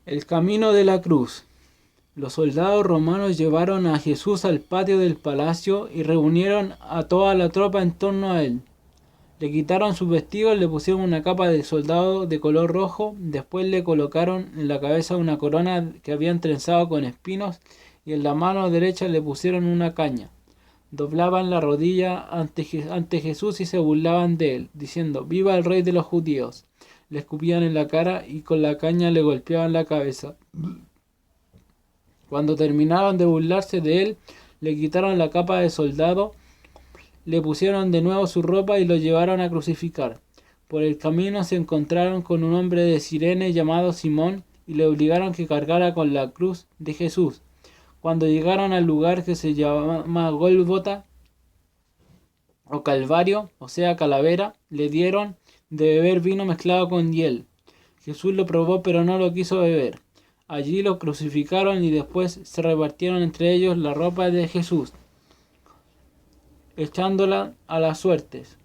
El camino de la cruz. Los soldados romanos llevaron a Jesús al patio del palacio y reunieron a toda la tropa en torno a él. Le quitaron sus vestidos, le pusieron una capa de soldado de color rojo, después le colocaron en la cabeza una corona que habían trenzado con espinos y en la mano derecha le pusieron una caña. Doblaban la rodilla ante Jesús y se burlaban de él, diciendo: «¡Viva el rey de los judíos!». Le escupían en la cara y con la caña le golpeaban la cabeza. Cuando terminaron de burlarse de él, le quitaron la capa de soldado, le pusieron de nuevo su ropa y lo llevaron a crucificar. Por el camino se encontraron con un hombre de Cirene llamado Simón y le obligaron que cargara con la cruz de Jesús. Cuando llegaron al lugar que se llama Gólgota o Calvario, o sea calavera, le dieron de beber vino mezclado con hiel. Jesús lo probó pero no lo quiso beber. Allí lo crucificaron y después se repartieron entre ellos la ropa de Jesús, echándola a las suertes.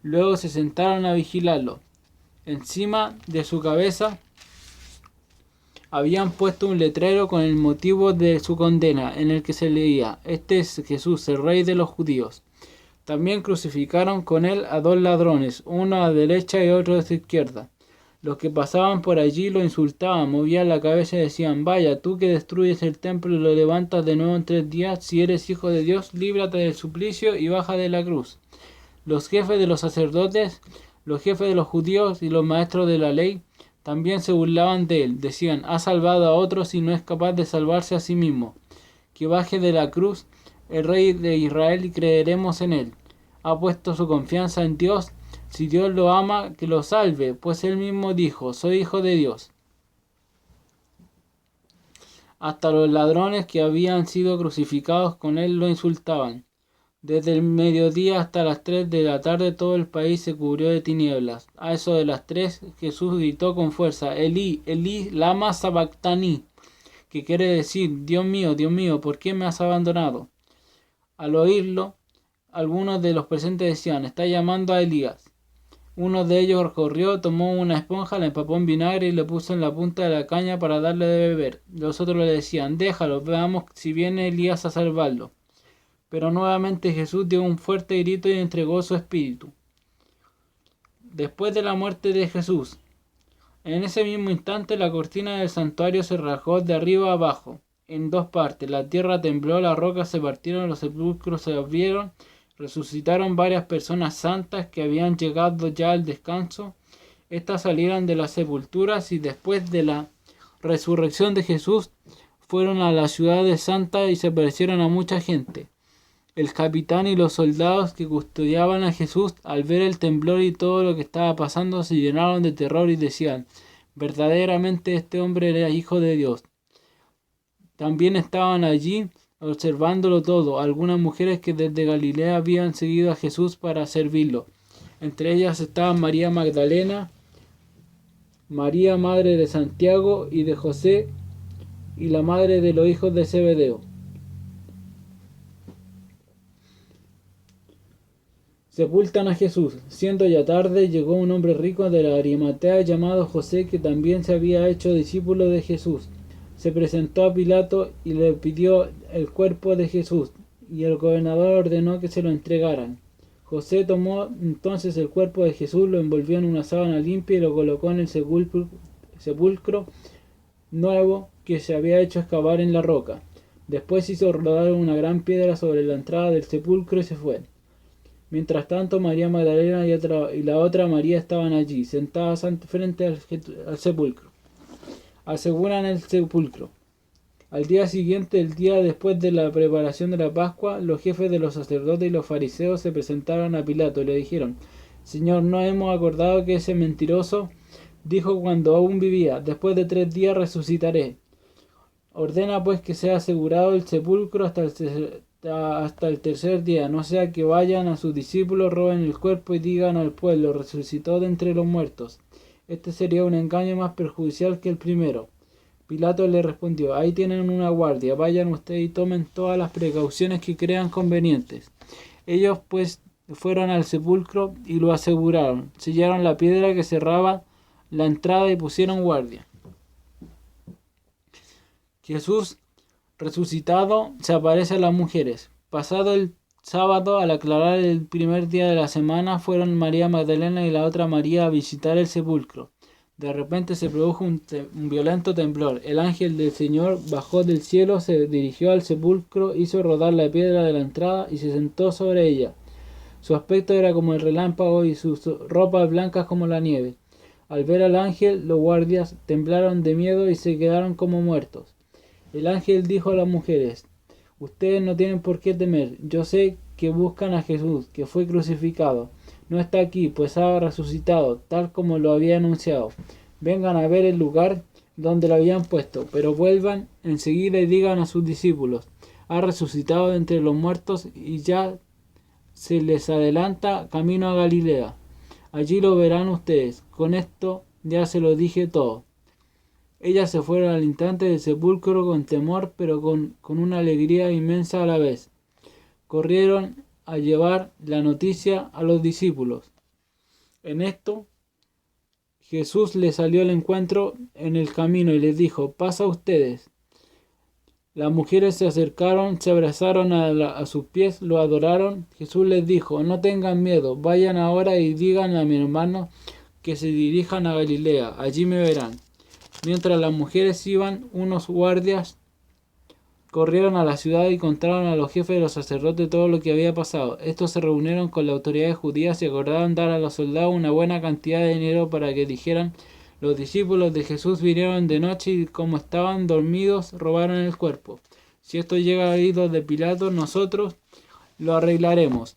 Luego se sentaron a vigilarlo. Encima de su cabeza habían puesto un letrero con el motivo de su condena, en el que se leía: «Este es Jesús, el rey de los judíos». También crucificaron con él a 2 ladrones, uno a derecha y otro a su izquierda. Los que pasaban por allí lo insultaban, movían la cabeza y decían: «Vaya, tú que destruyes el templo y lo levantas de nuevo en 3 días, si eres hijo de Dios, líbrate del suplicio y baja de la cruz». Los jefes de los sacerdotes, los jefes de los judíos y los maestros de la ley también se burlaban de él. Decían: «Ha salvado a otros y no es capaz de salvarse a sí mismo. Que baje de la cruz el rey de Israel y creeremos en él. Ha puesto su confianza en Dios. Si Dios lo ama, que lo salve, pues él mismo dijo: soy hijo de Dios». Hasta los ladrones que habían sido crucificados con él lo insultaban. Desde el mediodía hasta las 3 de la tarde todo el país se cubrió de tinieblas. A eso de las 3 Jesús gritó con fuerza: «Elí, Elí, lama sabactani», que quiere decir: Dios mío, ¿por qué me has abandonado?». Al oírlo, algunos de los presentes decían: «Está llamando a Elías». Uno de ellos corrió, tomó una esponja, la empapó en vinagre y le puso en la punta de la caña para darle de beber. Los otros le decían: «Déjalo, veamos si viene Elías a salvarlo». Pero nuevamente Jesús dio un fuerte grito y entregó su espíritu. Después de la muerte de Jesús, en ese mismo instante la cortina del santuario se rasgó de arriba a abajo, en 2 partes. La tierra tembló, las rocas se partieron, los sepulcros se abrieron. Resucitaron varias personas santas que habían llegado ya al descanso. Estas salieron de las sepulturas y después de la resurrección de Jesús fueron a la ciudad de Santa y se aparecieron a mucha gente. El capitán y los soldados que custodiaban a Jesús, al ver el temblor y todo lo que estaba pasando, se llenaron de terror y decían: «Verdaderamente este hombre era hijo de Dios». También estaban allí observándolo todo algunas mujeres que desde Galilea habían seguido a Jesús para servirlo. Entre ellas estaban María Magdalena, María madre de Santiago y de José, y la madre de los hijos de Zebedeo. Sepultan a Jesús. Siendo ya tarde, llegó un hombre rico de la Arimatea llamado José, que también se había hecho discípulo de Jesús. Se presentó a Pilato y le pidió el cuerpo de Jesús, y el gobernador ordenó que se lo entregaran. José tomó entonces el cuerpo de Jesús, lo envolvió en una sábana limpia y lo colocó en el sepulcro nuevo que se había hecho excavar en la roca. Después hizo rodar una gran piedra sobre la entrada del sepulcro y se fue. Mientras tanto, María Magdalena y la otra María estaban allí, sentadas frente al sepulcro. Aseguran el sepulcro. Al día siguiente, el día después de la preparación de la Pascua, los jefes de los sacerdotes y los fariseos se presentaron a Pilato y le dijeron: «Señor, no hemos acordado que ese mentiroso dijo cuando aún vivía: después de 3 días resucitaré. Ordena pues que sea asegurado el sepulcro hasta el tercer día, no sea que vayan a sus discípulos, roben el cuerpo y digan al pueblo: resucitó de entre los muertos. Este sería un engaño más perjudicial que el primero». Pilato le respondió: «Ahí tienen una guardia, vayan ustedes y tomen todas las precauciones que crean convenientes». Ellos pues fueron al sepulcro y lo aseguraron, sellaron la piedra que cerraba la entrada y pusieron guardia. Jesús resucitado se aparece a las mujeres. Pasado el sábado, al aclarar el primer día de la semana, fueron María Magdalena y la otra María a visitar el sepulcro. De repente se produjo un violento temblor. El ángel del Señor bajó del cielo, se dirigió al sepulcro, hizo rodar la piedra de la entrada y se sentó sobre ella. Su aspecto era como el relámpago y sus ropas blancas como la nieve. Al ver al ángel, los guardias temblaron de miedo y se quedaron como muertos. El ángel dijo a las mujeres: ustedes no tienen por qué temer. Yo sé que buscan a Jesús, que fue crucificado. No está aquí, pues ha resucitado, tal como lo había anunciado. Vengan a ver el lugar donde lo habían puesto, pero vuelvan enseguida y digan a sus discípulos: ha resucitado de entre los muertos y ya se les adelanta camino a Galilea. Allí lo verán ustedes. Con esto ya se lo dije todo. Ellas se fueron al instante del sepulcro con temor, pero con una alegría inmensa a la vez. Corrieron a llevar la noticia a los discípulos. En esto, Jesús les salió al encuentro en el camino y les dijo: pasa a ustedes. Las mujeres se acercaron, se abrazaron a sus pies, lo adoraron. Jesús les dijo: no tengan miedo, vayan ahora y digan a mi hermano que se dirijan a Galilea, allí me verán. Mientras las mujeres iban, unos guardias corrieron a la ciudad y contaron a los jefes de los sacerdotes todo lo que había pasado. Estos se reunieron con las autoridades judías y acordaron dar a los soldados una buena cantidad de dinero para que dijeran: los discípulos de Jesús vinieron de noche y como estaban dormidos robaron el cuerpo. Si esto llega a oídos de Pilato, nosotros lo arreglaremos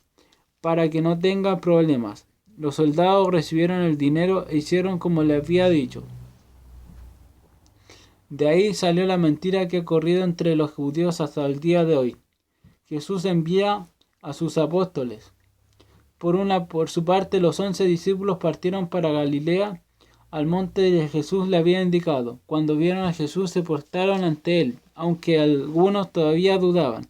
para que no tengan problemas. Los soldados recibieron el dinero e hicieron como le había dicho. De ahí salió la mentira que ha corrido entre los judíos hasta el día de hoy. Jesús envía a sus apóstoles. Por su parte, los 11 discípulos partieron para Galilea, al monte que Jesús le había indicado. Cuando vieron a Jesús se postraron ante él, aunque algunos todavía dudaban.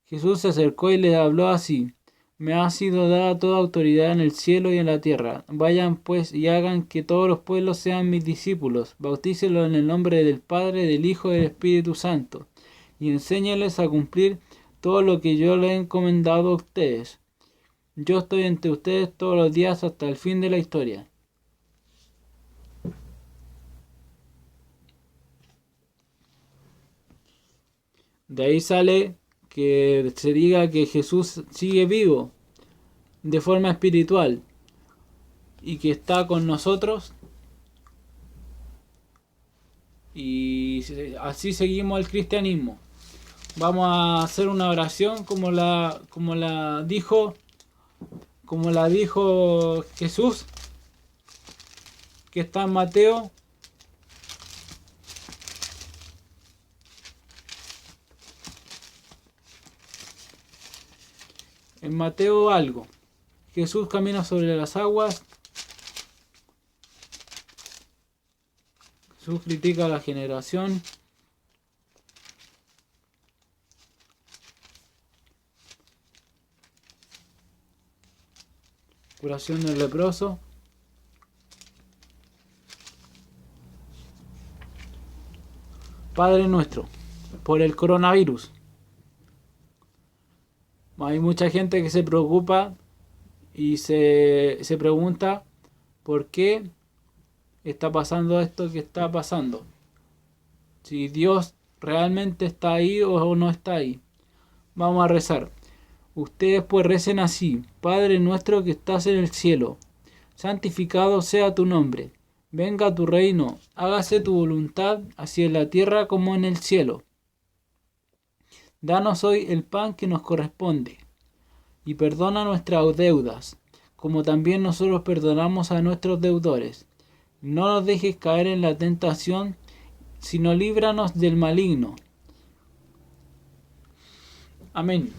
Jesús se acercó y les habló así: me ha sido dada toda autoridad en el cielo y en la tierra. Vayan pues y hagan que todos los pueblos sean mis discípulos. Bautícenlos en el nombre del Padre, del Hijo y del Espíritu Santo. Y enséñenles a cumplir todo lo que yo les he encomendado a ustedes. Yo estoy entre ustedes todos los días hasta el fin de la historia. De ahí sale que se diga que Jesús sigue vivo de forma espiritual y que está con nosotros, y así seguimos el cristianismo. Vamos a hacer una oración como la dijo Jesús, que está en Mateo. En Mateo algo. Jesús camina sobre las aguas. Jesús critica a la generación. Curación del leproso. Padre nuestro, por el coronavirus. Hay mucha gente que se preocupa y se pregunta por qué está pasando esto que está pasando. Si Dios realmente está ahí o no está ahí. Vamos a rezar. Ustedes pues recen así: Padre nuestro que estás en el cielo, santificado sea tu nombre. Venga tu reino, hágase tu voluntad, así en la tierra como en el cielo. Danos hoy el pan que nos corresponde, y perdona nuestras deudas, como también nosotros perdonamos a nuestros deudores. No nos dejes caer en la tentación, sino líbranos del maligno. Amén.